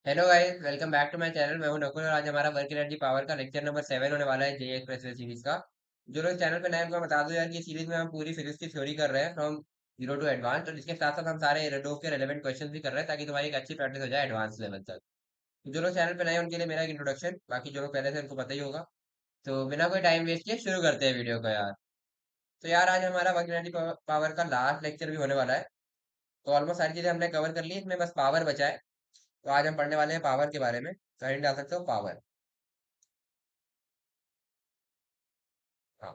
Hello guys, welcome back to my channel. मैं हूं नकुल और आज हमारा वर्क एनर्जी पावर का लेक्चर नंबर 7 होने वाला है जे एक्सप्रेस सीरीज का। जो लोग चैनल पे नए हैं, उनको बता दो यार कि सीरीज में हम पूरी फिजिक्स की थ्योरी कर रहे हैं फ्रॉम जीरो टू एडवांस, और इसके साथ साथ हम सारे रेडोफ के रेलेवेंट क्वेश्चन भी कर रहे हैं ताकि तुम्हारी एक अच्छी प्रैक्टिस हो जाए एडवांस लेवल तक। तो जो लोग चैनल पे नए हैं उनके लिए मेरा एक इंट्रोडक्शन, बाकी जो लोग पहले से उनको पता ही होगा। तो बिना कोई टाइम वेस्ट किए शुरू करते हैं वीडियो को यार। तो यार आज हमारा वर्क एनर्जी पावर का लास्ट लेक्चर भी होने वाला है। तो ऑलमोस्ट सारी चीजें हमने कवर कर ली, इसमें बस पावर बचा है। तो आज हम पढ़ने वाले हैं पावर के बारे में। तो हिंट डाल सकते हो पावर। हाँ।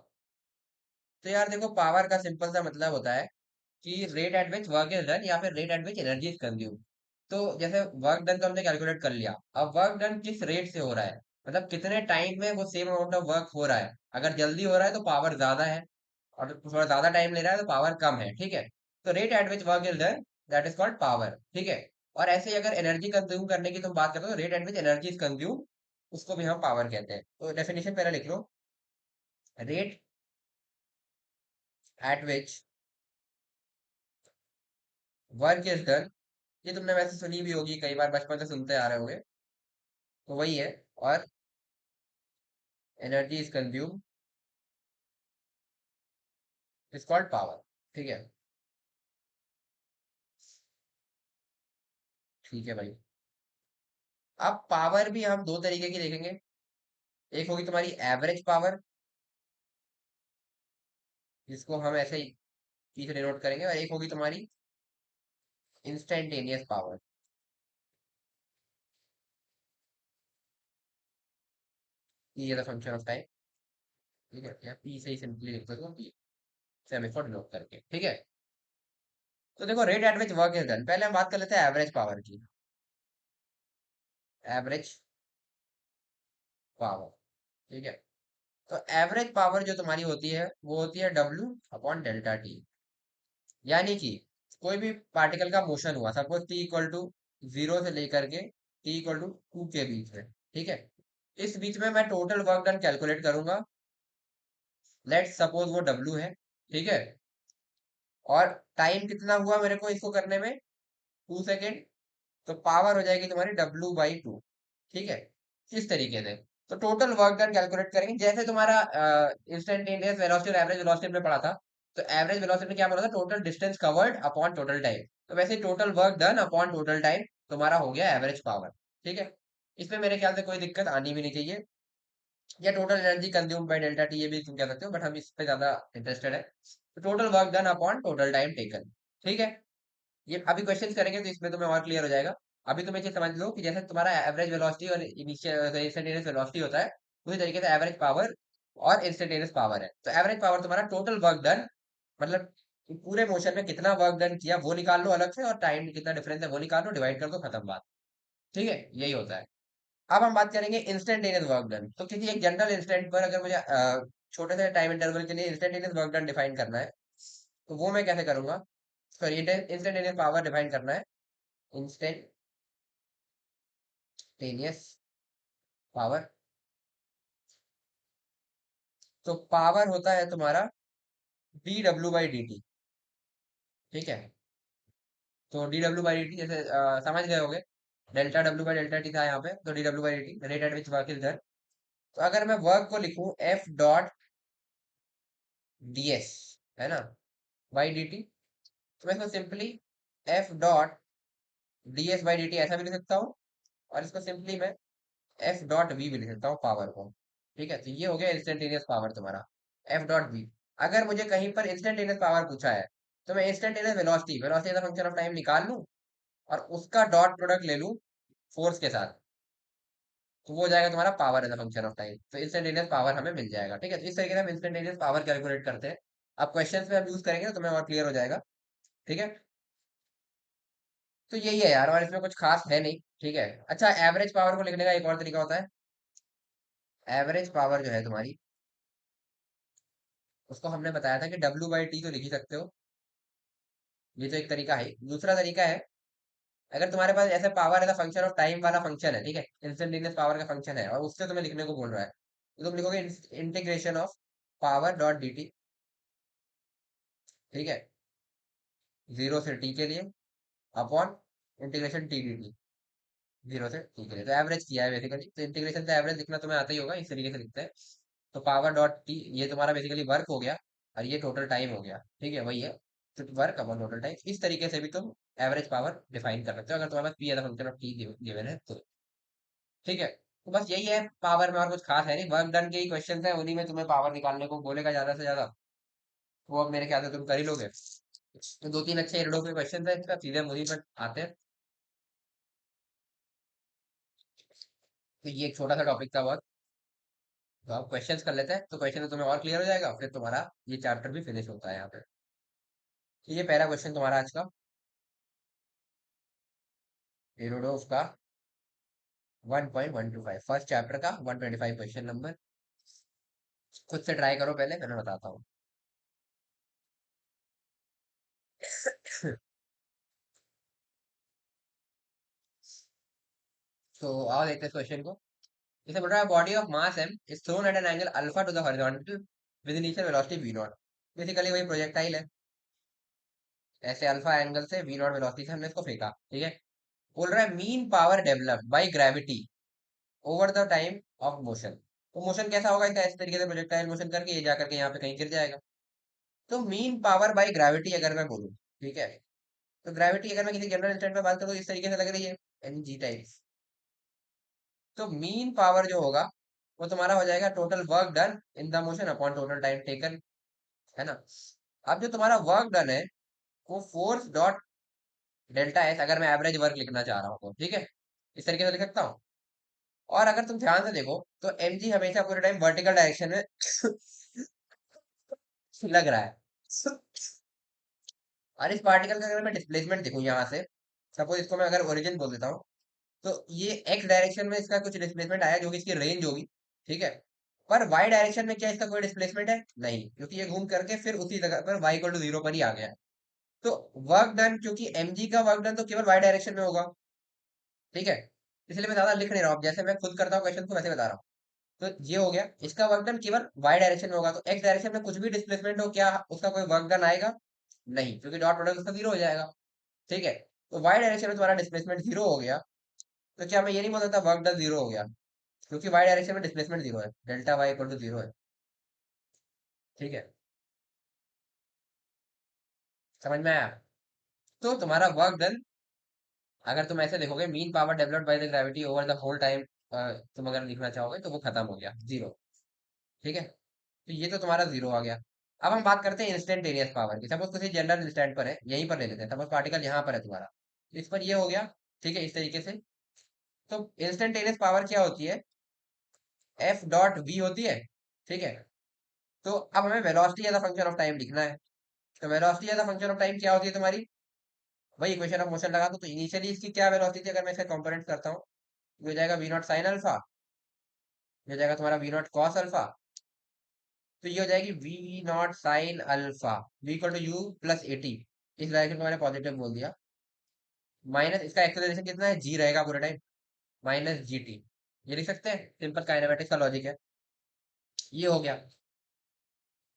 तो यार देखो, पावर का सिंपल सा मतलब होता है कि rate at which work is done या फिर rate at which energy is consume. तो जैसे वर्क डन तो हमने कैलकुलेट कर लिया, अब वर्क डन किस रेट से हो रहा है, मतलब कितने टाइम में वो सेम अमाउंट ऑफ वर्क हो रहा है। अगर जल्दी हो रहा है तो पावर ज्यादा है, और थोड़ा ज्यादा टाइम ले रहा है तो पावर कम है, ठीक है। तो rate at which work is done, that is called power, ठीक है। और ऐसे ही अगर एनर्जी कंज्यूम करने की तुम बात करते हो, rate at which energy is consume, उसको भी हम पावर कहते हैं। तो डेफिनेशन पहले लिख लो। Rate at which work is done, ये तुमने वैसे सुनी भी होगी कई बार, बचपन से सुनते आ रहे होगे। तो वही है। और energy is consume is called power, ठीक है। ठीक है भाई। अब पावर भी हम दो तरीके की देखेंगे। एक होगी तुम्हारी एवरेज पावर, जिसको हम ऐसे ही पीछे डिनोट करेंगे, और एक होगी तुम्हारी इंस्टेंटेनियस पावर। ये द फंक्शन ऑफ टाइम, ठीक है, या पी से ही सिंपली लिख दो पी, सेमीफोर डिनोट करके, ठीक है। तो देखो, rate at which work is done, पहले हम बात कर लेते हैं एवरेज पावर की। एवरेज पावर, ठीक है। तो एवरेज पावर जो तुम्हारी होती है वो होती है डब्ल्यू अपॉन डेल्टा टी। यानी कि कोई भी पार्टिकल का मोशन हुआ, suppose T equal to zero से लेकर के टी इक्वल टू टू के बीच में, ठीक है। इस बीच में मैं टोटल वर्क डन कैलकुलेट करूंगा। लेट्स सपोज वो डब्ल्यू है, ठीक है। और टाइम कितना हुआ मेरे को इसको करने में, 2 सेकेंड। तो पावर हो जाएगी तुम्हारी W/2, ठीक है। इस तरीके से तो टोटल वर्क डन कैलकुलेट करेंगे, जैसे तुम्हारा इंस्टेंटेनियस वेलोसिटी और एवरेज वेलोसिटी में पढ़ा था। तो एवरेज वेलोसिटी में क्या बोला था, total distance covered upon total time. तो वैसे total work done upon total time तुम्हारा हो गया एवरेज पावर, ठीक है। इसमें मेरे ख्याल से कोई दिक्कत आनी भी नहीं चाहिए। या total energy consume by delta T, ये भी तुम कह सकते हो, बट हम इस पे ज्यादा इंटरेस्टेड है। तो total work done upon total time taken, ठीक है। ये अभी क्वेश्चंस करेंगे तो इसमें तुम्हें और क्लियर हो जाएगा। अभी तुम ये चीज समझ लो कि जैसे तुम्हारा एवरेज वेलोसिटी और इनिशियल इंस्टेंटेनियस वेलोसिटी होता है, उसी तरीके से एवरेज पावर और इंस्टेंटेनियस पावर है। तो एवरेज पावर तुम्हारा टोटल वर्क डन, मतलब कि पूरे मोशन में कितना वर्क डन किया वो निकाल लो अलग से, और टाइम कितना डिफरेंस है वो निकाल लो, डिवाइड कर दो, खत्म बात, ठीक है। यही होता है। अब हम बात करेंगे इंस्टेंटेनियस वर्क डन। तो किसी एक जनरल इंस्टेंट पर अगर मुझे छोटे से टाइम इंटरवल के लिए इंस्टेंटेनियस वर्क डन डिफाइन करना है, तो वो मैं कैसे करूंगा। सॉरी, इंस्टेंटेनियस पावर डिफाइन करना है। इंस्टेंटेनियस पावर, तो पावर होता है तुम्हारा dW/dt, ठीक है। तो dW/dt जैसे समझ गए होगे, डेल्टा W/डेल्टा टी था यहाँ पे, तो dW/dt rate at which work is done. तो अगर मैं वर्क को लिखूं F डॉट ds, है ना, बाई डी टी, तो मैं इसको सिंपली F डॉट ds/dt ऐसा भी लिख सकता हूँ, और इसको सिंपली मैं F डॉट v भी लिख सकता हूँ पावर को, ठीक है। तो ये हो गया इंस्टेंटेनियस पावर तुम्हारा, F डॉट v। अगर मुझे कहीं पर इंस्टेंटेनियस पावर पूछा है, तो मैं इंस्टेंटेनियस वेलोसिटी, वेलोसिटी का फंक्शन ऑफ टाइम निकाल लूं, और उसका डॉट प्रोडक्ट ले लूं फोर्स के साथ, तो वो हो जाएगा तुम्हारा power as a function of time. तो इंस्टेंटेनियस पावर हमें मिल जाएगा, ठीक है। तो इस तरीके से हम इंस्टेंटेनियस पावर कैलकुलेट करते हैं। अब क्वेश्चंस में हम यूज करेंगे तो तुम्हें और क्लियर हो जाएगा, ठीक है। तो यही है यार, और इसमें कुछ खास है नहीं, ठीक है। अच्छा, एवरेज पावर को लिखने का एक और तरीका होता है। एवरेज पावर जो है तुम्हारी, उसको हमने बताया था कि W/T तो लिख ही सकते हो, ये तो एक तरीका है। दूसरा तरीका है, अगर तुम्हारे पास ऐसे power as a function of time वाला फंक्शन है, ठीक है, इंस्टेंटेनियस पावर का फंक्शन है, और उससे तुम्हें लिखने को बोल रहा है, तो तुम लिखोगे integration of power dot D T, ठीक है, जीरो से टी के लिए, upon integration T D T, zero से टी के लिए, तो एवरेज किया है बेसिकली, तो इंटीग्रेशन से एवरेज लिखना तुम्हें आता ही होगा, इस तरीके से लिखते हैं। तो पावर डॉट टी, ये तुम्हारा बेसिकली वर्क हो गया, और ये टोटल टाइम हो गया, ठीक है, वही है। तो वर्क अपॉन टोटल टाइम, इस तरीके से भी तुम एवरेज पावर डिफाइन कर सकते हो, अगर तुम्हारे पास P as a function of T given है तो। ठीक है, तो बस यही है पावर में, और कुछ खास है नहीं, वर्क डन के ही क्वेश्चन है, उन्हीं में तुम्हें पावर निकालने को बोलेगा ज्यादा से ज्यादा। वो अब मेरे ख्याल से तुम कर ही लोगे। तो दो तीन अच्छे एडो के क्वेश्चन है, इसका सीधे मुझे पर आते हैं। तो ये एक छोटा सा टॉपिक था बहुत। तो आप क्वेश्चंस कर लेते हैं, तो क्वेश्चन तो तुम्हें और क्लियर हो जाएगा, फिर तुम्हारा ये चैप्टर भी फिनिश होता है यहाँ पे। तो ये पहला क्वेश्चन तुम्हारा आज का, एरोडोफ का 1.125, फर्स्ट चैप्टर का 125 क्वेश्चन नंबर। खुद से ट्राई करो पहले, फिर मैं बताता हूँ। तो आओ देखते हैं क्वेश्चन को। इसे बोल रहा है body of mass M is thrown at an angle alpha to the horizontal with initial velocity we not. Basically वही प्रोजेक्टाइल है, ऐसे अल्फा एंगल से वी नॉट वेलोसिटी से हमने इसको फेंका, ठीक है। बोल रहा है mean power developed by gravity over the time of motion. तो मोशन कैसा होगा इसका, इस तरीके से प्रोजेक्टाइल मोशन करके ये जा करके यहाँ पे कहीं गिर जाएगा। तो मीन पावर बाय ग्रेविटी अगर मैं बोलूँ, ठीक है, तो ग्रेविटी अगर मैं किसी जनरल इंस्टेंट में बात करूँ तो इस तरीके से लग रही है, एन जी टाइप। तो मीन पावर जो होगा वो तुम्हारा हो जाएगा total work done in the motion upon total time taken, है ना। अब जो तुम्हारा वर्क डन है वो फोर्स डॉट डेल्टा एस, अगर मैं एवरेज वर्क लिखना चाह रहा हूँ तो, ठीक है, इस तरीके से लिख सकता हूँ। और अगर तुम ध्यान से देखो तो एम जी हमेशा पूरे टाइम वर्टिकल डायरेक्शन में लग रहा है। और इस पार्टिकल का अगर मैं डिस्प्लेसमेंट देखूं यहाँ से, सपोज इसको मैं अगर ओरिजिन बोल देता हूँ, तो ये एक्स डायरेक्शन में इसका कुछ डिस्प्लेसमेंट आया जो कि इसकी रेंज होगी, ठीक है। पर वाई डायरेक्शन में क्या इसका कोई डिस्प्लेसमेंट है, नहीं, क्योंकि ये घूम करके फिर उसी जगह पर वाई इक्वल टू जीरो पर ही आ गया है। तो वर्क डन, क्योंकि एम जी का वर्क डन तो केवल वाई डायरेक्शन में होगा, ठीक है। इसलिए मैं ज्यादा लिख नहीं रहा हूँ, जैसे मैं खुद करता हूँ क्वेश्चन को वैसे बता रहा हूँ। तो ये हो गया, इसका वर्क डन केवल वाई डायरेक्शन में होगा, तो एक्स डायरेक्शन में कुछ भी डिस्प्लेसमेंट हो क्या उसका कोई वर्क डन आएगा, नहीं, क्योंकि डॉट प्रोडक्ट उसका जीरो हो जाएगा, ठीक है। तो वाई डायरेक्शन में तुम्हारा डिस्प्लेसमेंट जीरो हो गया, तो क्या मैं ये नहीं बोल सकता वर्क डन जीरो हो गया, क्योंकि वाई डायरेक्शन में डिस्प्लेसमेंट जीरो है, delta Y equal to zero है, ठीक है। समझ में आया। तो तुम्हारा वर्क डन, अगर तुम ऐसे देखोगे mean power developed by the gravity over the whole time, तुम अगर लिखना चाहोगे तो वो खत्म हो गया, जीरो, ठीक है। तो ये तो तुम्हारा जीरो आ गया। अब हम बात करते हैं इंस्टेंटेनियस पावर की, सपोज किसी जनरल इंस्टेंट पर है, यहीं पर ले लेते हैं, सपोज पार्टिकल यहाँ पर है तुम्हारा, तो इस पर ये हो गया, ठीक है, इस तरीके से। तो इंस्टेंटेनियस पावर क्या होती है, एफ डॉट वी होती है, ठीक है। तो अब हमें velocity as a function of time लिखना है। तो velocity as a function of time क्या होती है तुम्हारी, वही इक्वेशन ऑफ मोशन लगा दो। तो इनिशियली इसकी क्या वेलोसिटी थी, अगर मैं इसका कंपोनेंट करता हूँ, ये हो जाएगा वी नॉट साइन अल्फा, ये हो जाएगा तुम्हारा वी नॉट कॉस अल्फा। तो ये हो जाएगी we naught sine alpha, v equal to u plus a t, इस डायरेक्शन को मैंने पॉजिटिव बोल दिया। माइनस इसका एक्सेलरेशन कितना है, जी रहेगा पूरे टाइम, माइनस जी टी, ये लिख सकते हैं, सिंपल काइनेमेटिक्स का लॉजिक है। ये हो गया।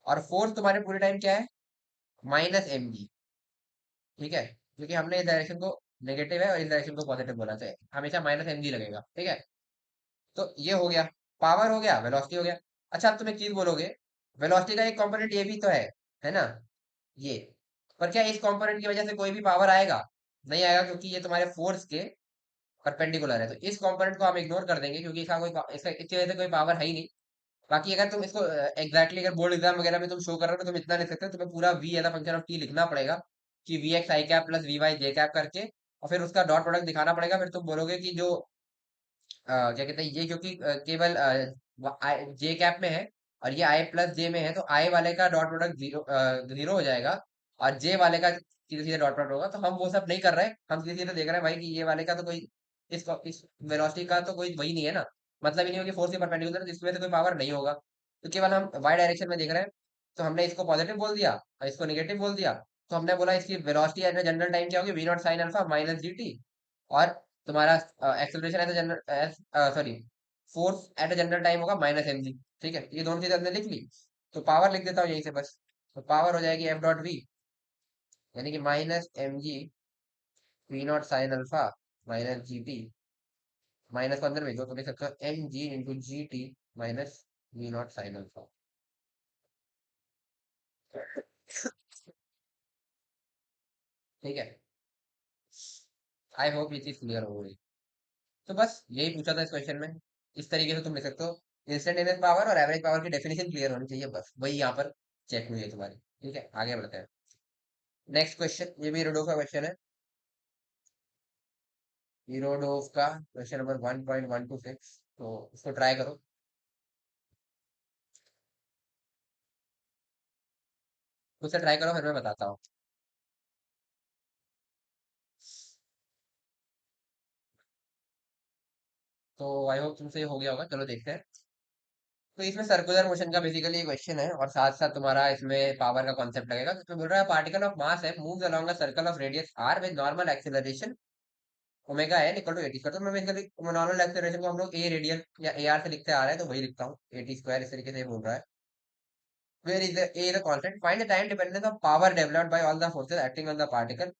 और फोर्स तुम्हारे पूरे टाइम क्या है, माइनस एम जी, ठीक है, क्योंकि हमने इस डायरेक्शन को नेगेटिव है और इस डायरेक्शन को पॉजिटिव बोला है, हमेशा माइनस एम जी लगेगा, ठीक है। तो ये हो गया, पावर हो गया, वेलोसिटी हो गया। अच्छा अब तुम एक चीज बोलोगे, वेलोसिटी का एक कंपोनेंट ये भी तो है ना, ये, पर क्या इस कंपोनेंट की वजह से कोई भी पावर आएगा, नहीं आएगा, क्योंकि ये तुम्हारे फोर्स के परपेंडिकुलर है। तो इस कंपोनेंट को हम इग्नोर कर देंगे, क्योंकि इसका कोई इसका इसकी वजह से कोई पावर है ही नहीं। बाकी अगर तुम इसको एग्जैक्टली अगर बोर्ड एग्जाम वगैरह में तुम शो कर रहे हो तो तुम इतना लिख सकते हो, तुम्हें पूरा v as a function of t लिखना पड़ेगा, कि v x i cap plus v y j cap करके, और फिर उसका डॉट प्रोडक्ट दिखाना पड़ेगा। फिर तुम बोलोगे कि जो क्या कहते हैं ये, क्योंकि केवल जे कैप में है और ये आई प्लस जे में है, तो आई वाले का डॉट प्रोडक्ट जीरो जीरो हो जाएगा, और जे वाले का सीधे सीधे डॉट प्रोडक्ट होगा। तो हम वो सब नहीं कर रहे हैं, हम सीधे सीधे देख रहे हैं भाई कि ये वाले का तो कोई इस वेलोसिटी का तो कोई वही नहीं है ना, मतलब ही नहीं होगी फोर्स के परपेंडिकुलर, तो इसमें से कोई पावर नहीं होगा। तो केवल हम वाई डायरेक्शन में देख रहे हैं, तो हमने इसको पॉजिटिव बोल दिया और इसको नेगेटिव बोल दिया। तो हमने बोला इसकी वेलोसिटी एट जनरल टाइम क्या होगी, v naught sine alpha minus g t, और तुम्हारा acceleration at general, sorry, force at general time होगा माइनस एम जी, ठीक है। ये दोनों चीजें हमने लिख ली। तो पावर लिख देता हूँ यहीं से बस। तो पावर हो जाएगी एफ डॉट वी, यानी कि minus m g v naught sine alpha minus g t, minus को अंदर भेजो तो लिख सकते हो m g into g t minus v naught sine alpha. ठीक है, आई होप ये चीज क्लियर हो गई। तो बस यही पूछा था इस क्वेश्चन में। इस तरीके से तुम लिख सकते हो। इंस्टेंटेनियस पावर और एवरेज पावर की डेफिनेशन क्लियर होनी चाहिए, बस वही यहाँ पर चेक हुई है तुम्हारी। ठीक है, आगे बढ़ते हैं। नेक्स्ट क्वेश्चन, ये भी यूरोडोव का क्वेश्चन है। यूरोडोव का क्वेश्चन नंबर 1.126, तो इसको ट्राई करो। खुद से ट्राई करो, फिर मैं बताता हूँ। तो आई होप तुमसे ये हो गया होगा, चलो देखते हैं। तो इसमें सर्कुलर मोशन का बेसिकली क्वेश्चन है, और साथ साथ तुम्हारा इसमें पावर का कॉन्सेप्ट लगेगा। तो इसमें बोल रहा है पार्टिकल ऑफ मास है moves along a circle of radius r with normal acceleration omega n equal to 80 square. तो मैं बेसिकली नॉर्मल एक्सीलरेशन को हम लोग ए रेडियन या ए आर से लिखते आ रहे हैं, तो वही लिखता हूँ 80 स्क्वायर, इस तरीके से बोल रहा है। Where is a the constant, find the time dependence of power developed by all the forces acting on the particle.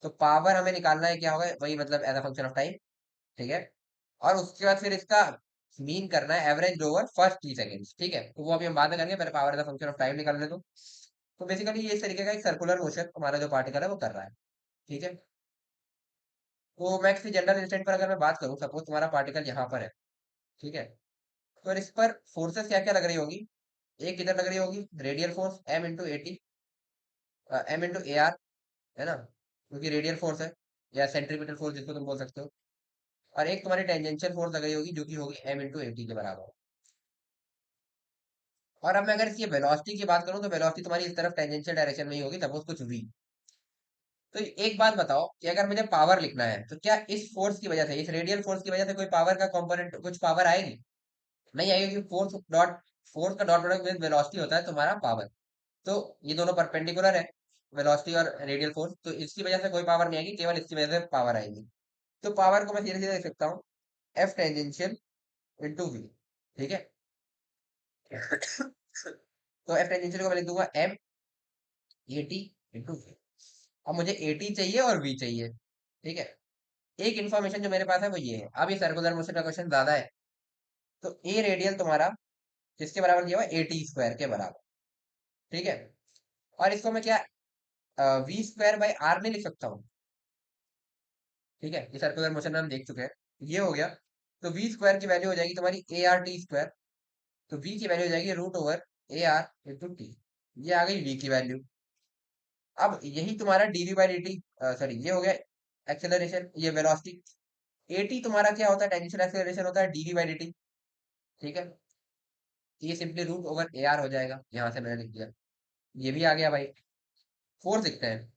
तो पावर हमें निकालना है, क्या होगा वही, मतलब as a function of time. ठीक है, और उसके बाद फिर इसका मीन करना है एवरेज ओवर फर्स्ट 3 सेकेंड्स। ठीक है, तो वो अभी हम बाद में करेंगे, पहले power as a function of time निकालने दो। तो बेसिकली ये इस तरीके का एक सर्कुलर मोशन हमारा जो पार्टिकल है वो कर रहा है। ठीक है, तो मैं किसी जनरल इंस्टेंट पर अगर मैं बात करूं, सपोज तुम्हारा पार्टिकल यहाँ पर है। ठीक है, तो इस पर फोर्सेस क्या क्या लग रही होगी। एक किधर लग रही होगी, radial force m into a t, m into a r, है ना, क्योंकि रेडियल फोर्स है, या सेंट्रीपिटल फोर्स जिसको तुम बोल सकते हो। और एक तुम्हारी टेंजेंशियल फोर्स लग रही होगी, जो कि होगी एम इंटू ए टी के बराबर। और अब मैं अगर इसकी वेलोसिटी की बात करूं, तो वेलोसिटी तुम्हारी इस तरफ टेंजेंशियल डायरेक्शन में ही होगी, सपोज कुछ वी। तो एक बात बताओ कि अगर मुझे पावर लिखना है, तो क्या इस फोर्स की वजह से, इस रेडियल फोर्स की वजह से कोई पावर का कंपोनेंट, कुछ पावर आएगी? नहीं आएगी, क्योंकि फोर्स का डॉट प्रोडक्ट विद वेलोसिटी होता है तुम्हारा पावर। तो ये दोनों परपेंडिकुलर है, वेलोसिटी और रेडियल फोर्स, तो इसकी वजह से कोई पावर नहीं आएगी, केवल इसकी वजह से पावर आएगी। तो पावर को मैं सीधे सीधे लिख सकता हूँ एफ टेंजेंशियल इंटू वी। ठीक है, तो एफ टेंजेंशियल को मैं लिख दूंगा एम ए टी इंटू वी। अब मुझे ए टी चाहिए और वी चाहिए। ठीक है, एक इन्फॉर्मेशन जो मेरे पास है वो ये है। अब ये सर्कुलर मोशन का क्वेश्चन ज्यादा है, तो ए रेडियल तुम्हारा किसके बराबर दिया हुआ है, ए टी स्क्वायर के बराबर। ठीक है, और इसको मैं क्या वी स्क्वायर बाई आर में लिख सकता हूँ। ठीक है, ये सर्कुलर मोशन में हम देख चुके हैं, ये हो गया। तो वी स्क्वायर की वैल्यू हो जाएगी तुम्हारी ए आर टी स्क्वायर। तो वी की वैल्यू हो जाएगी root over A R into t. ये आ गई वी की वैल्यू। अब यही तुम्हारा d v by d T, sorry ये हो गया एक्सेलरेशन, ये वेलोसिटी। एटी तुम्हारा क्या होता है, टेंजेंशियल एक्सेलरेशन होता है डीवी बाई डी टी। ठीक है, ये सिंपली रूट ओवर ए आर हो जाएगा, यहाँ से मैंने लिख दिया। ये भी आ गया भाई। फोर्स लिखते हैं,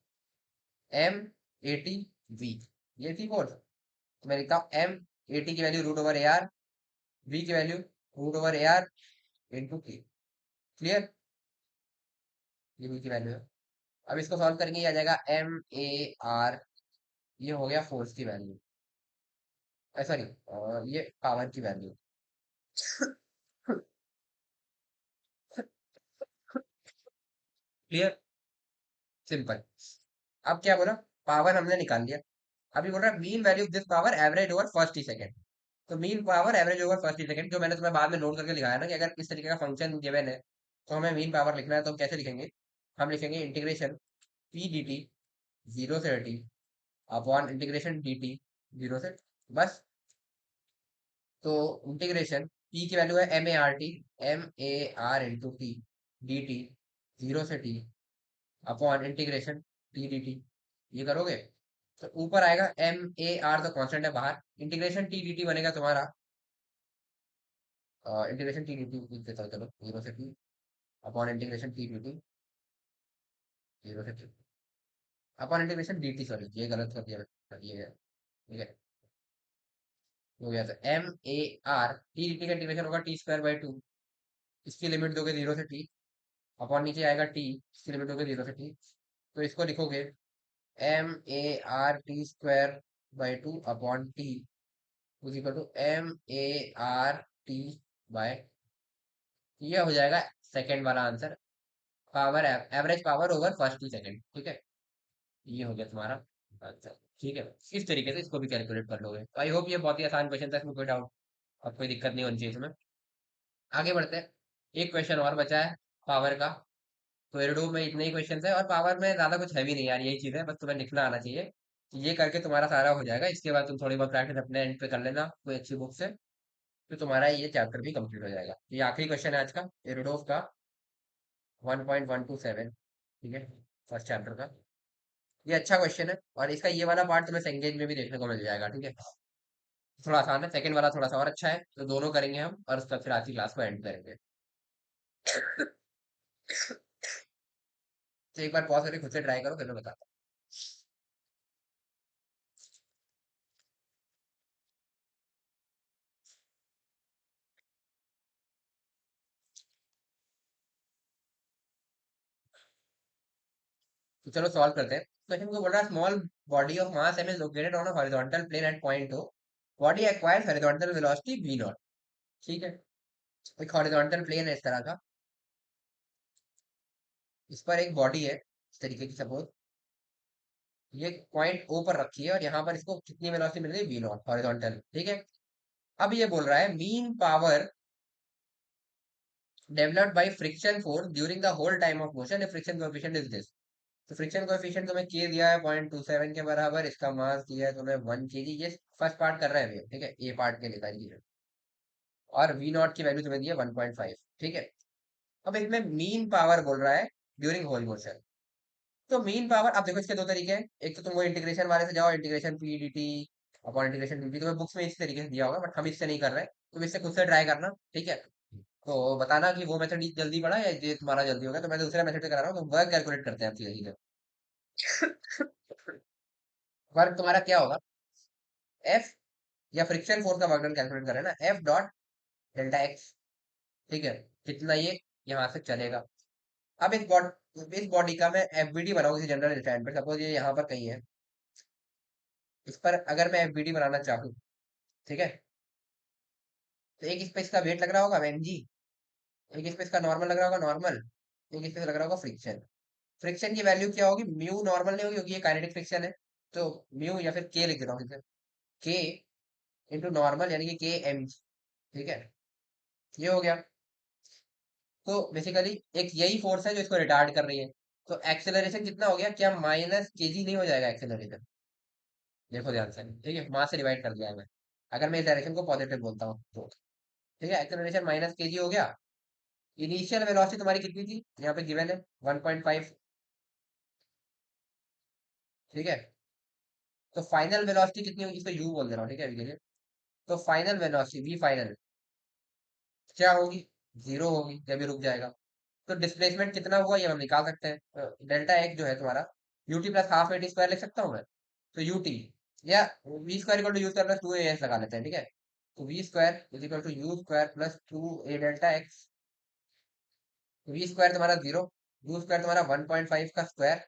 एम ए टी वी, ये थी फोर्स। तो मैं लिखता हूँ एम ए टी की वैल्यू रूट ओवर ए आर, वी की value root over A R into T. Clear, ये वी की वैल्यू है। अब इसको सॉल्व करेंगे, ये आ जाएगा एम ए आर, ये हो गया फोर्स की वैल्यू, सॉरी ये पावर की वैल्यू। Clear, simple. अब क्या बोला, पावर हमने निकाल लिया। अभी बोल रहा है mean value this power average over first ही सेकंड। तो mean power average over first ही सेकंड, जो मैंने तुम्हें बाद में नोट करके लिखाया ना, कि अगर इस तरीके का फंक्शन गिवन है तो हमें मीन पावर लिखना है, तो हम कैसे लिखेंगे। हम लिखेंगे integration P D T, zero से T, upon integration D T, zero से, बस। तो इंटीग्रेशन पी की वैल्यू है M A R T, M A R into T D T, zero से T, upon integration T D T. ये करोगे तो ऊपर आएगा एम ए आर, तो कांस्टेंट है बाहर, इंटीग्रेशन टी डी टी बनेगा तुम्हारा, इंटीग्रेशन टी डी टी लिख देता हूँ, चलो जीरो से T, upon integration T D T, zero से T, upon integration D T, sorry ये गलत कर दिया ये है। ठीक है, हो गया। तो m A R t D t का इंटीग्रेशन होगा टी स्क्वायर बाई टू, इसकी लिमिट दोगे जीरो से टी, अपॉन नीचे आएगा टी, इसकी लिमिट दोगे जीरो से टी। तो इसको लिखोगे m A R t square by two upon t is equal to m A R t by, ये हो जाएगा सेकंड वाला answer, power average power over first 2 second. ठीक है, ये हो गया तुम्हारा आंसर। ठीक है, इस तरीके से इसको भी कैलकुलेट कर लोगे। तो आई होप ये बहुत ही आसान क्वेश्चन था, इसमें कोई डाउट अब कोई दिक्कत नहीं होनी चाहिए इसमें। आगे बढ़ते हैं, एक क्वेश्चन और बचा है पावर का। तो एरोडो में इतने ही क्वेश्चन है, और पावर में ज्यादा कुछ है भी नहीं यार, यही चीज है, बस तुम्हें लिखना आना चाहिए। तो ये करके तुम्हारा सारा हो जाएगा, इसके बाद तुम थोड़ी बहुत प्रैक्टिस अपने एंड पे कर लेना कोई अच्छी बुक से, तो तुम्हारा ये चैप्टर भी कंप्लीट हो जाएगा। ये आखिरी क्वेश्चन है आज का, एरोडोव का 1.127। ठीक है, फर्स्ट चैप्टर का। ये अच्छा क्वेश्चन है, और इसका ये वाला पार्ट तुम्हें सेंगेज में भी देखने को मिल जाएगा। ठीक है, थोड़ा आसान है, सेकंड वाला थोड़ा सा और अच्छा है, तो दोनों करेंगे हम, और उसका फिर आज की क्लास को एंड करेंगे। तो एक बार पॉज करके खुद से ट्राई करो, फिर मैं बताता हूँ। तो चलो सॉल्व करते हैं। क्वेश्चन को बोल रहा है, small body of mass M is located on a horizontal plane at point o, body acquires horizontal velocity v naught. ठीक है, एक हॉरिजॉन्टल प्लेन है इस तरह का, इस पर एक बॉडी है इस तरीके की, सपोज ये पॉइंट ओ पर रखी है, और यहाँ पर इसको कितनी वेलोसिटी मिल रही है, v नॉट हॉरिजॉन्टल। ठीक है, अब ये बोल रहा है mean power developed by friction force during the whole time of motion if friction coefficient is this. तो फ्रिक्शन कोएफिशिएंट तुम्हें के दिया है 0.27 के बराबर, इसका मास दिया है तुम्हें 1 kg। ये फर्स्ट पार्ट कर रहे हैं भैया, ठीक है, ए पार्ट के लिए सारी चीजें। और वी नॉट की वैल्यू तुम्हें दी है 1.5। ठीक है, अब इसमें मीन पावर बोल रहा है ड्यूरिंग होल मोशन। तो मीन पावर, अब देखो इसके दो तरीके हैं, एक तो तुम वो इंटीग्रेशन वाले से जाओ, integration P D T upon integration D T, तुम्हें बुक्स में इस तरीके से दिया होगा, बट हम इससे नहीं कर रहे हैं, तुम इससे खुद से ट्राई करना। ठीक है, तो बताना कि वो मेथड जल्दी पड़ा या ये तुम्हारा जल्दी होगा। तो मैं दूसरे मेथड से करा रहा हूँ, तो वर्क कैलकुलेट करते हैं आप सीधे सीधे। वर्क तुम्हारा क्या होगा, एफ, या फ्रिक्शन फोर्स का वर्क डन कैलकुलेट करें ना, एफ डॉट डेल्टा एक्स। ठीक है, कितना ये यहाँ से चलेगा। अब इस बॉडी का मैं एफबीडी बनाऊँ किसी जनरल स्टैंड पर, सपोज ये यहाँ पर कहीं है, इस पर अगर मैं एफबीडी बनाना चाहूँ, ठीक है, तो एक इस पे इसका वेट लग रहा होगा mg, एक इस पे इसका नॉर्मल लग रहा होगा नॉर्मल, एक इस पे लग रहा होगा फ्रिक्शन। फ्रिक्शन की वैल्यू क्या होगी, म्यू नॉर्मल नहीं होगी क्योंकि ये काइनेटिक फ्रिक्शन है, तो म्यू या फिर के लिख देता हूँ, के इंटू नॉर्मल, यानी कि के एम। ठीक है, ये हो गया। तो बेसिकली एक यही फोर्स है जो इसको रिटार्ड कर रही है। तो एक्सेलरेशन कितना हो गया, क्या माइनस केजी नहीं हो जाएगा एक्सेलरेशन, देखो ध्यान से, ठीक है, मास से डिवाइड कर दिया है मैं, अगर मैं इस डायरेक्शन को पॉजिटिव बोलता हूँ तो। ठीक है, एक्सेलरेशन माइनस केजी हो गया। इनिशियल वेलोसिटी तुम्हारी कितनी थी, यहाँ पे गिवन है 1.5। ठीक है, तो फाइनल वेलोसिटी कितनी होगी, इसको यू बोल दे रहा हूँ, ठीक है अभी के लिए। तो फाइनल वेलोसिटी वी फाइनल क्या होगी, जीरो होगी जब ये रुक जाएगा। तो डिस्प्लेसमेंट कितना हुआ ये हम निकाल सकते हैं, डेल्टा एक्स जो है तुम्हारा, u t plus half a t square लिख सकता हूँ मैं। तो यूटी, या v square equal to u square plus two a s लगा लेते हैं। ठीक है, तो v square is equal to u square plus two a delta x. V square तुम्हारा जीरो, यू स्क्वायर तुम्हारा 1.5 का स्क्वायर,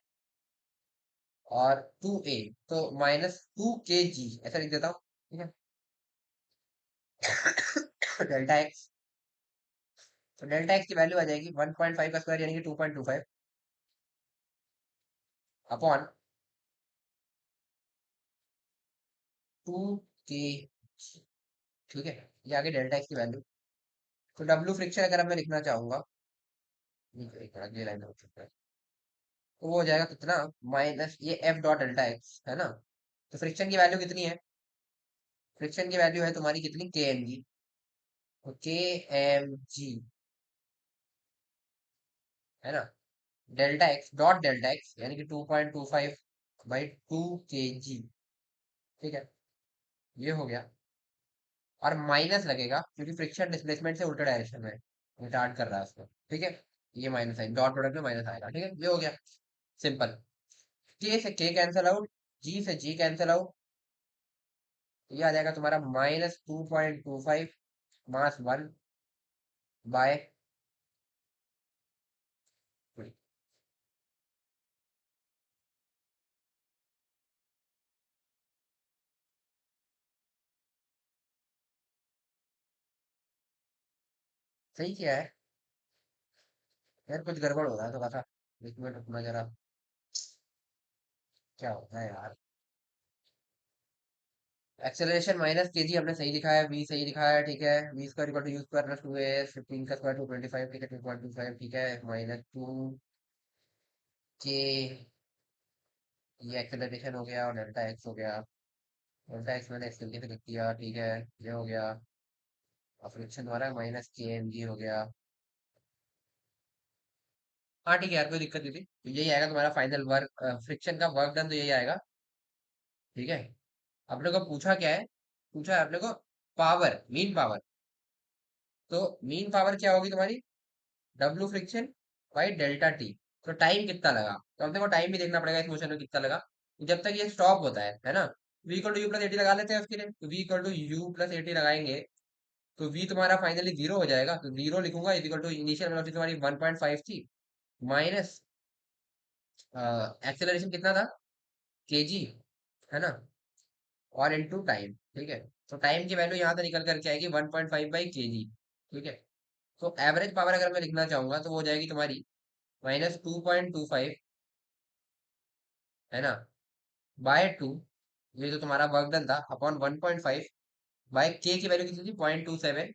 और टू ए, तो माइनस टू के जी ऐसा लिख देता हूँ। ठीक है, डेल्टा एक्स, तो डेल्टा एक्स की वैल्यू आ जाएगी 1.5 का स्क्वायर यानी कि 2.25 अपॉन टू के। ठीक है, ये आगे डेल्टा एक्स की वैल्यू। तो डब्ल्यू फ्रिक्शन अगर अब मैं लिखना चाहूंगा, एक मिनट, ये लाइन हो सकता है, तो वो हो जाएगा कितना, माइनस ये एफ डॉट डेल्टा एक्स है ना। तो फ्रिक्शन की वैल्यू कितनी है, फ्रिक्शन की वैल्यू है तुम्हारी कितनी, के एम जी। तो के एम जी है ना, delta x dot delta x यानी कि 2.25 बाई टू के जी। ठीक है, ये हो गया, और माइनस लगेगा क्योंकि फ्रिक्शन डिस्प्लेसमेंट से उल्टा डायरेक्शन में रिटार्ड कर रहा है उसको। ठीक है, ये माइनस है, डॉट प्रोडक्ट में माइनस आएगा। ठीक है, ये हो गया सिंपल। के से के कैंसिल आउट, जी से जी कैंसिल आउट, ये आ जाएगा तुम्हारा -2.25 मास वन बाय। सही किया है यार, कुछ गड़बड़ हो रहा है थोड़ा सा, एक मिनट रुकना जरा, क्या होता है यार। एक्सेलरेशन माइनस के जी हमने सही दिखाया, वी सही दिखाया, ठीक है। V square equal to u square plus 2 15 का स्क्वायर 225, ठीक है, 2.25, ठीक है, माइनस 2 के। ये एक्सेलरेशन हो गया और डेल्टा एक्स हो गया। डेल्टा एक्स मैंने इसके लिए लिख दिया, ठीक है। ये हो गया, और फ्रिक्शन द्वारा माइनस के एम जी हो गया। हाँ ठीक है यार, कोई दिक्कत नहीं थी। तो यही आएगा तुम्हारा फाइनल वर्क, फ्रिक्शन का वर्क डन, तो यही आएगा, ठीक है। अपने को पूछा क्या है, पूछा है अपने को पावर, मीन पावर। तो मीन पावर क्या होगी तुम्हारी, W friction by delta T. तो टाइम कितना लगा, तो अपने को टाइम भी देखना पड़ेगा इस मोशन में कितना लगा, जब तक ये स्टॉप होता है ना। v equal to u plus a t लगा लेते हैं उसके लिए, तो v equal to u plus a t लगाएंगे, तो v तुम्हारा फाइनली जीरो हो जाएगा। तो जीरो लिखूंगा, is equal to initial velocity तुम्हारी 1.5 थी, माइनस एक्सेलरेशन कितना था, kg, है ना, और इनटू टाइम, ठीक है। तो टाइम की वैल्यू यहाँ से निकल करके आएगी 1.5 बाई के जी, ठीक है। तो एवरेज पावर अगर मैं लिखना चाहूंगा तो वो हो जाएगी तुम्हारी -2.25, है ना, बाय 2, ये जो तुम्हारा वर्क डन था, अपॉन 1.5 बाय के की वैल्यू कितनी थी 0.27,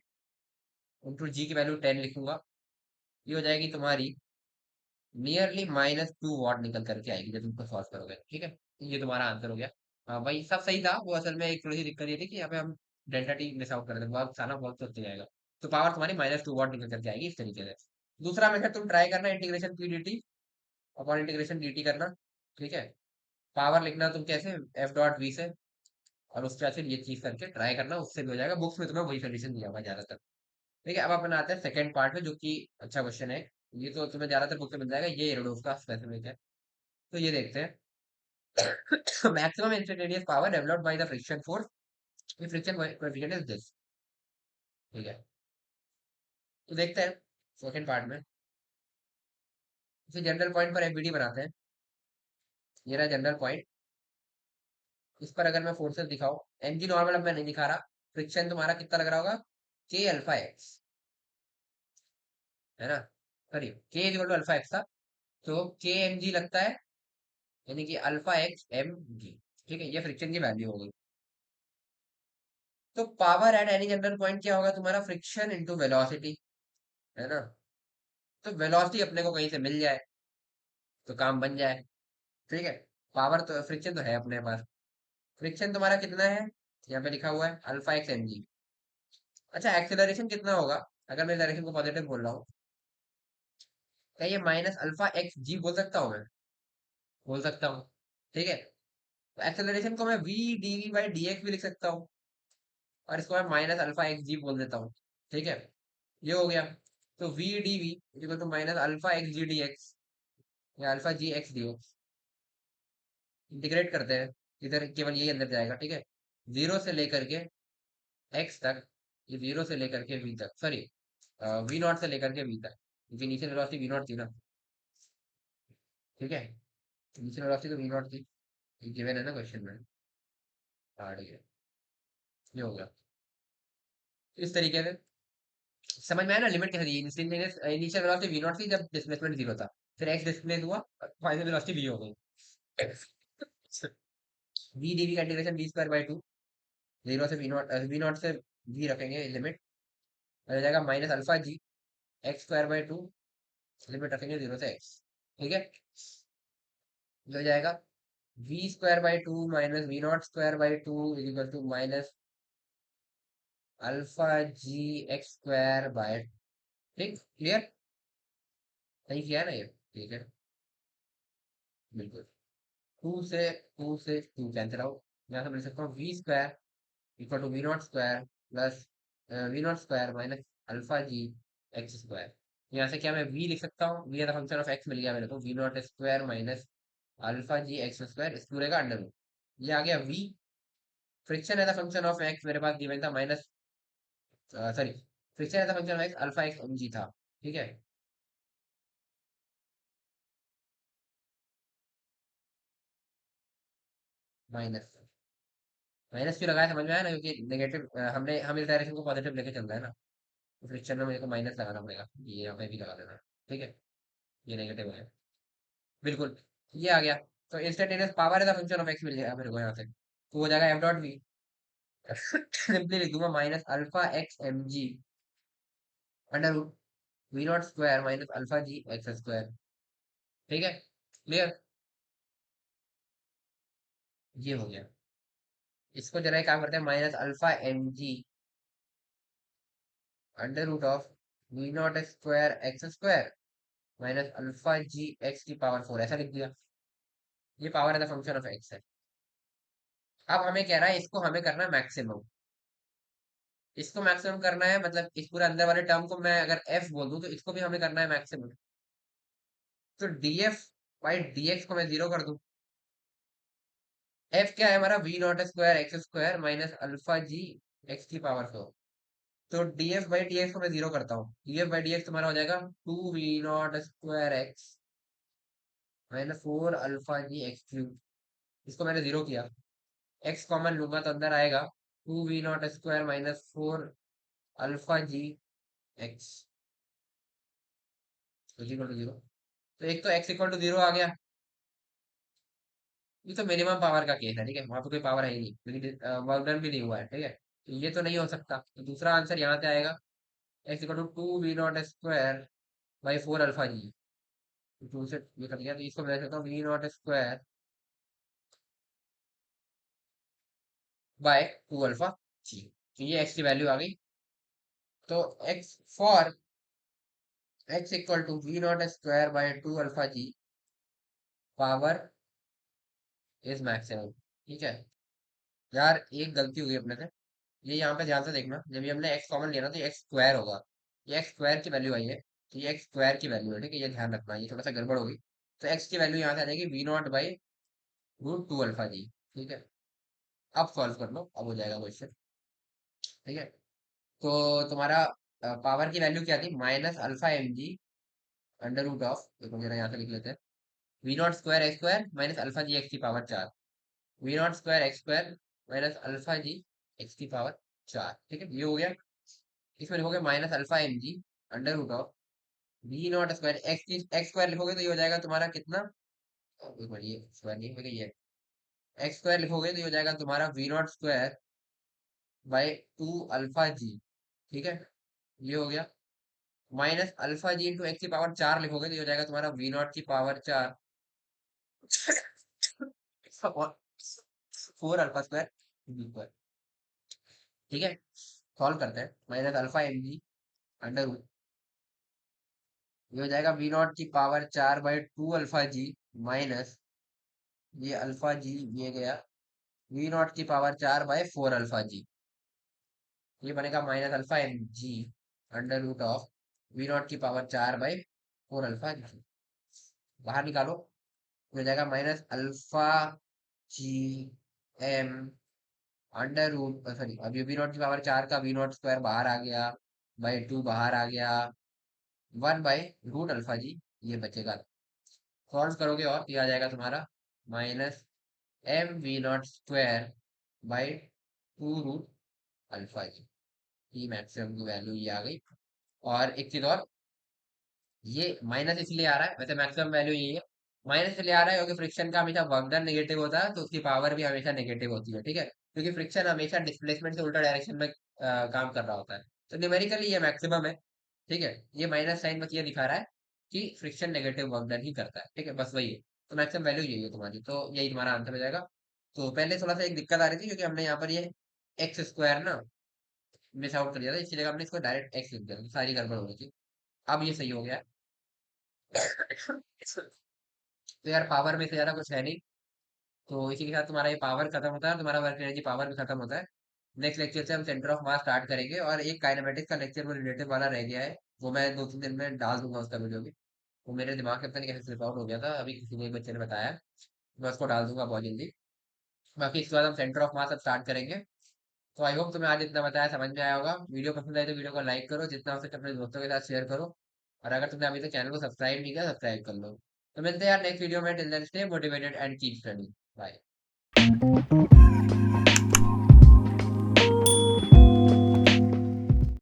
इंटू जी की वैल्यू 10 लिखूंगा। ये हो जाएगी तुम्हारी नियरली -2 वॉट निकल करके आएगी जब तुमको सॉल्व करोगे, ठीक है। तो ये तुम्हारा आंसर हो गया। हाँ भाई, सब सही था, वो असल में एक थोड़ी सी दिक्कत ये थी कि यहाँ पे हम डेल्टा टी मिस आउट कर रहे थे, वर्क था ना, वर्क तो जाएगा। तो पावर तुम्हारी -2 वॉट निकल करके आएगी इस तरीके से। दूसरा मेथड तुम ट्राई करना, integration P D T upon integration D T करना, ठीक है। पावर लिखना तुम कैसे, एफ डॉट वी से, और उसके बाद फिर ये चीज करके ट्राई करना, उससे भी हो जाएगा। बुक्स में तुम्हें वही सोल्यूशन दिया हुआ है ज्यादातर। ठीक है, अब अपन आते हैं सेकंड पार्ट में, जो कि अच्छा क्वेश्चन है। ये तो तुम्हें ज्यादातर बुक में मिल जाएगा, ये एरोडोफ का स्पेसिफिक है। तो ये देखते हैं। Maximum instantaneous power developed by the friction force, friction coefficient is this, ठीक है। तो देखते हैं सेकंड पार्ट में। फिर जनरल पॉइंट पर एफबीडी बनाते हैं। ये रहा जनरल पॉइंट। इस पर अगर मैं फोर्सेस दिखाऊं, एमजी नॉर्मल अब मैं नहीं दिखा रहा। फ्रिक्शन तुम्हारा कितना लग रहा होगा, के अल्फा एक्स, है ना, sorry, k is equal to alpha x था। तो के एम जी लगता है, यानी कि अल्फा एक्स एम जी, ठीक है। ये फ्रिक्शन की वैल्यू होगी। तो power at any general point क्या होगा तुम्हारा, फ्रिक्शन इंटू वेलोसिटी, है ना। तो वेलोसिटी अपने को कहीं से मिल जाए तो काम बन जाए, ठीक है। पावर तो, फ्रिक्शन तो है अपने पास। फ्रिक्शन तुम्हारा कितना है, यहाँ पे लिखा हुआ है अल्फा एक्स एम जी। अच्छा, एक्सेलरेशन कितना होगा, अगर मैं डायरेक्शन को पॉजिटिव बोल रहा हूँ, क्या ये माइनस अल्फा एक्स जी बोल सकता हूँ मैं, बोल सकता हूँ, ठीक है। तो एक्सेलरेशन को मैं v d v by d x भी लिख सकता हूँ, और इसको मैं माइनस अल्फा एक्स जी बोल देता हूँ, ठीक है। ये हो गया। तो v d v equal to minus alpha x g d x, या अल्फा जी एक्स डी एक्स। इंटीग्रेट करते हैं, इधर केवल यही अंदर जाएगा, ठीक है। जीरो से लेकर के एक्स तक, ये जीरो से लेकर के वी तक, सॉरी, वी नॉट से लेकर के वी तक, क्योंकि नीचे वेलोसिटी वी नॉट थी ना, ठीक है। नीचे वेलोसिटी तो वी नॉट थी, ये गिवन है ना क्वेश्चन में। हाँ ठीक है, ये हो गया। इस तरीके से समझ में आया ना, लिमिट कैसे दी। इनिशियल वेलोसिटी वी नॉट थी जब डिस्प्लेसमेंट जीरो था, फिर एक्स डिस्प्लेस हुआ, फाइनल वेलोसिटी वी हो गई। वी डी वी का integration v square by two, zero से वी नॉट से वी रखेंगे लिमिट, हो जाएगा minus alpha ji x square by two, limit रखेंगे जीरो से एक्स, ठीक है। ये हो जाएगा v square by two minus v not square by two is equal to minus alpha ji x square by, ठीक, क्लियर, सही किया है ना ये, ठीक है, बिल्कुल। टू से टू कैंसिल आउट, यहाँ से मिल सकता हूँ V square equal to we not square plus V not square minus alpha ji x square. यहाँ से क्या मैं वी लिख सकता हूँ, V as a function of X मिल गया मेरे को, V not square minus alpha ji x square, इस पूरे का अंडर रूट। ये आ गया V. Friction as a function of X मेरे पास गिवन था minus, sorry, friction as a function of x alpha x m g था, ठीक है, माइनस। माइनस क्यों लगाया समझ में आया ना, क्योंकि नेगेटिव, हमने हम इस डायरेक्शन को पॉजिटिव लेके चल रहे हैं ना, तो फ्रिक्शन में मेरे को माइनस लगाना पड़ेगा, ये यहाँ पे भी लगा देना, ठीक है। ये नेगेटिव है, बिल्कुल। ये आ गया। तो instantaneous power as a function of X मिल गया मेरे को यहाँ से, तो हो जाएगा एफ डॉट वी, सिंपली लिख दूंगा minus alpha x m ji under v not square minus alpha ji x square. ठीक है, क्लियर। ये हो गया। इसको जरा क्या करते हैं, minus alpha M G under root of v not square x square minus alpha ji x की पावर फोर, ऐसा लिख दिया। ये पावर है द फंक्शन ऑफ एक्स है। अब हमें कह रहा है इसको हमें करना है मैक्सिमम। इसको मैक्सिमम करना है मतलब इस पूरे अंदर वाले टर्म को मैं अगर एफ बोल दूं तो इसको भी हमें करना है मैक्सिमम। तो d f by d x को मैं जीरो कर दूं। एफ क्या है हमारा, v not square x square minus alpha ji x की पावर फोर। तो d f by d x को मैं जीरो करता हूँ। D f by d x तुम्हारा हो जाएगा two we not square x minus four alpha ji x cube. इसको मैंने जीरो किया। एक्स कॉमन लूंगा तो अंदर आएगा two we not square minus four alpha ji x equal to zero. तो एक तो एक्स इक्वल टू जीरो आ गया। ये तो मिनिमम पावर का केस है, ठीक है, वहां पे कोई पावर है ही नहीं, लेकिन वर्क डन भी नहीं हुआ है, ठीक है, तो ये तो नहीं हो सकता। तो दूसरा आंसर यहाँ से आएगा X equal to two we not square by four alpha G. Two से ये कर दिया तो इसको मैं सकता हूँ V not square by two alpha G. तो ये एक्स की वैल्यू आ गई। तो X for X equal to we not square by two alpha G power is maximum. ठीक है। यार एक गलती हुई अपने से। ये यहाँ पे ध्यान से देखना, जब ये हमने एक्स कॉमन लिया ना तो ये एक्स स्क्वायर होगा। ये एक्स स्क्वायर की वैल्यू आई है, तो ये एक्स स्क्वायर की वैल्यू है, ठीक है, ये ध्यान रखना, ये थोड़ा सा गड़बड़ होगी। तो एक्स की वैल्यू यहाँ से आ जाएगी we not by root two alpha G. ठीक है। अब सॉल्व कर लो, अब हो जाएगा क्वेश्चन। ठीक है। तो तुम्हारा पावर की वैल्यू क्या थी, minus alpha M G under root of, देखो जरा यहाँ से लिख लेते हैं, v not square minus alpha ji x की पावर चार। V not square minus alpha ji x की पावर चार। ठीक है, ये हो गया। इसमें लिखोगे minus alpha M G under root of v not square x की एक्स स्क्वायर लिखोगे तो ये हो जाएगा तुम्हारा कितना, एक मिनट, ये स्क्वायर नहीं होगा, ये एक्स स्क्वायर लिखोगे तो ये हो जाएगा तुम्हारा V not square by two alpha G. ठीक है, ये हो गया। Minus alpha G into X की पावर चार लिखोगे तो ये हो जाएगा तुम्हारा वी नॉट की पावर चार फोर अल्फा स्क्वायर। ठीक है, सॉल्व करते हैं। Minus alpha M G under root, ये हो जाएगा वी नॉट की पावर चार by two alpha G minus ये अल्फा जी, ये गया वी नॉट की पावर चार बाय फोर अल्फा जी। ये बनेगा minus alpha M G under root of v not की पावर चार बाय फोर अल्फा जी। बाहर निकालो, हो जाएगा minus alpha g m under root, sorry, अब ये वी नॉट की पावर चार का वी नॉट स्क्वायर बाहर आ गया, बाई टू बाहर आ गया, वन बाई रूट अल्फा जी, ये बचेगा। सॉल्व करोगे और ये आ जाएगा तुम्हारा minus M V not square by two root alpha G की मैक्सिमम की वैल्यू ये आ गई। और एक चीज और, ये माइनस इसलिए आ रहा है, वैसे मैक्सिमम वैल्यू यही है, माइनस इसलिए आ रहा है क्योंकि फ्रिक्शन का हमेशा वर्क डन नेगेटिव होता है तो उसकी पावर भी हमेशा नेगेटिव होती है। ठीक है, क्योंकि फ्रिक्शन हमेशा डिस्प्लेसमेंट से उल्टा डायरेक्शन में काम कर रहा होता है। तो न्यूमेरिकली ये मैक्सिमम है। ठीक है, ये माइनस साइन बस ये दिखा रहा है कि फ्रिक्शन नेगेटिव वर्क डन ही करता है। ठीक है, बस वही है। तो मैक्सिमम वैल्यू यही है तुम्हारी, तो यही तुम्हारा आंसर हो जाएगा। तो पहले थोड़ा सा एक दिक्कत आ रही थी क्योंकि हमने यहाँ पर ये एक्स स्क्वायर ना मिस आउट कर दिया था, इसी जगह हमने इसको डायरेक्ट एक्स लिख दिया था, तो सारी गड़बड़ हो गई थी। अब ये सही हो गया है। तो यार पावर में से ज्यादा कुछ है नहीं। तो इसी के साथ तुम्हारा ये पावर खत्म होता है, तुम्हारा वर्क एनर्जी पावर भी खत्म होता है। नेक्स्ट लेक्चर से हम सेंटर ऑफ मास स्टार्ट करेंगे और एक काइनेमेटिक्स का लेक्चर वो रिलेटिव वाला रह गया है, वो मैं दो तीन दिन में डाल दूंगा उसका वीडियो भी। वो मेरे दिमाग से पता नहीं कैसे स्लिप आउट हो गया था, अभी किसी ने एक बच्चे ने बताया, मैं उसको डाल दूंगा बहुत जल्दी। बाकी इसके बाद हम सेंटर ऑफ मास अब स्टार्ट करेंगे। तो आई होप तुम्हें आज इतना बताया समझ में आया होगा। वीडियो पसंद आए तो वीडियो को लाइक करो, जितना हो सके अपने दोस्तों के साथ शेयर करो। और अगर तुमने अभी तक चैनल को सब्सक्राइब नहीं किया, सब्सक्राइब कर लो। तो मिलते हैं यार नेक्स्ट वीडियो में। Till then stay motivated and keep study. Bye.